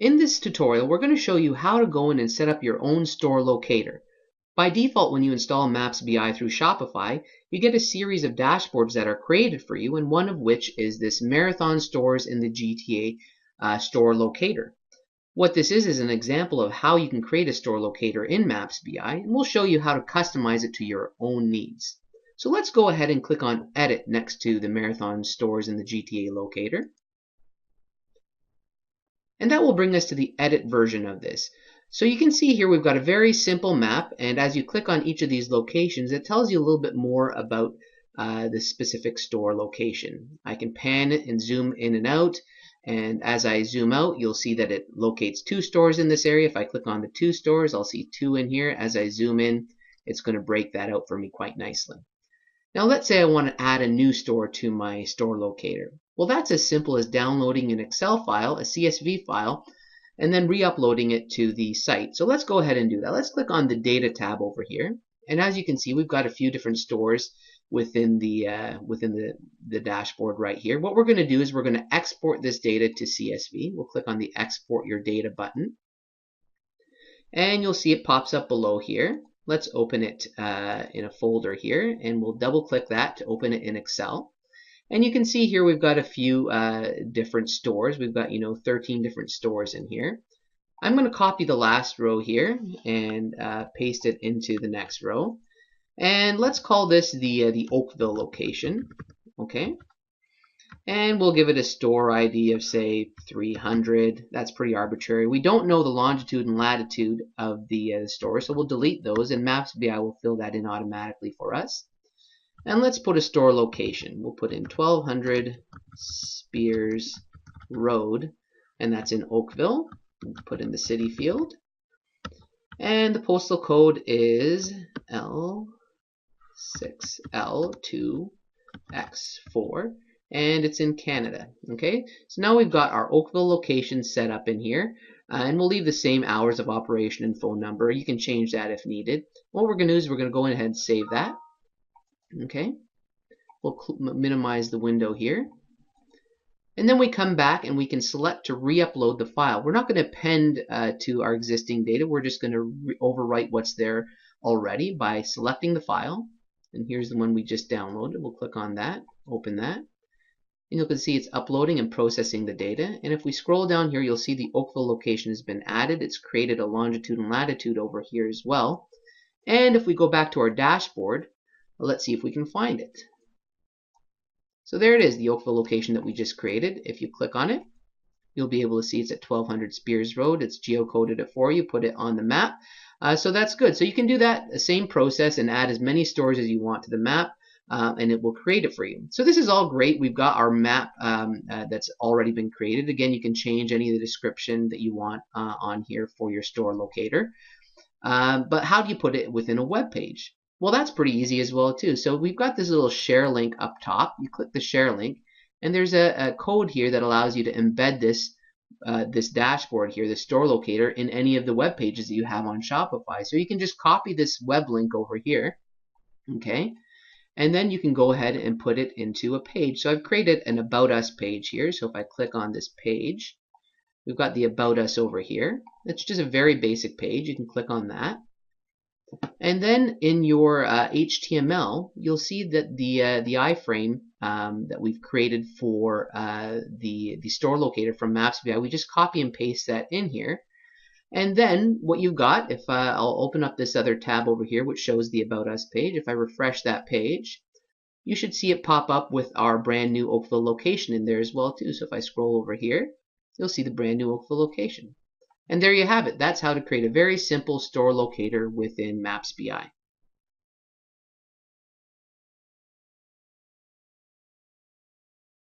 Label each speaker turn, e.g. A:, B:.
A: In this tutorial, we're going to show you how to go in and set up your own store locator. By default, when you install Maps BI through Shopify, you get a series of dashboards that are created for you, and one of which is this Marathon Stores in the GTA store locator. What this is an example of how you can create a store locator in Maps BI, and we'll show you how to customize it to your own needs. So let's go ahead and click on Edit next to the Marathon Stores in the GTA locator. And that will bring us to the edit version of this. So you can see here we've got a very simple map, and as you click on each of these locations, it tells you a little bit more about the specific store location. I can pan it and zoom in and out, and as I zoom out, you'll see that it locates 2 stores in this area. If I click on the 2 stores, I'll see 2 in here. As I zoom in, it's going to break that out for me quite nicely. Now let's say I want to add a new store to my store locator. Well, that's as simple as downloading an Excel file, a CSV file, and then re-uploading it to the site. So let's go ahead and do that. Let's click on the Data tab over here. And as you can see, we've got a few different stores within the dashboard right here. What we're going to do is we're going to export this data to CSV. We'll click on the Export Your Data button. And you'll see it pops up below here. Let's open it in a folder here, and we'll double click that to open it in Excel. And you can see here we've got a few different stores. We've got 13 different stores in here. I'm going to copy the last row here and paste it into the next row. And let's call this the Oakville location. Okay. And we'll give it a store ID of, say, 300. That's pretty arbitrary. We don't know the longitude and latitude of the store, so we'll delete those, and Maps BI will fill that in automatically for us. And let's put a store location. We'll put in 1200 Spears Road, and that's in Oakville. We'll put in the city field. And the postal code is L6L2X4. And it's in Canada. Okay, so now we've got our Oakville location set up in here, and we'll leave the same hours of operation and phone number. You can change that if needed. What we're going to do is we're going to go ahead and save that. Okay, we'll minimize the window here, and then we come back and we can select to re-upload the file. We're not going to append to our existing data. We're just going to overwrite what's there already by selecting the file. And here's the one we just downloaded. We'll click on that, open that. And you can see it's uploading and processing the data. And if we scroll down here, you'll see the Oakville location has been added. It's created a longitude and latitude over here as well. And if we go back to our dashboard, let's see if we can find it. So there it is, the Oakville location that we just created. If you click on it, you'll be able to see it's at 1200 Spears Road. It's geocoded it for you, put it on the map. So that's good. So you can do that, the same process, and add as many stores as you want to the map. And it will create it for you. So this is all great. We've got our map that's already been created. Again, you can change any of the description that you want on here for your store locator. But how do you put it within a web page? Well, that's pretty easy as well too. So we've got this little share link up top. You click the share link, and there's a code here that allows you to embed this this dashboard here, the store locator, in any of the web pages that you have on Shopify. So you can just copy this web link over here. Okay. And then you can go ahead and put it into a page. So I've created an About Us page here. So if I click on this page, we've got the About Us over here. It's just a very basic page. You can click on that. And then in your HTML, you'll see that the iframe that we've created for the store locator from Maps BI, we just copy and paste that in here. And then what you've got, if I'll open up this other tab over here, which shows the About Us page. If I refresh that page, you should see it pop up with our brand new Oakville location in there as well too. So if I scroll over here, you'll see the brand new Oakville location. And there you have it. That's how to create a very simple store locator within Maps BI.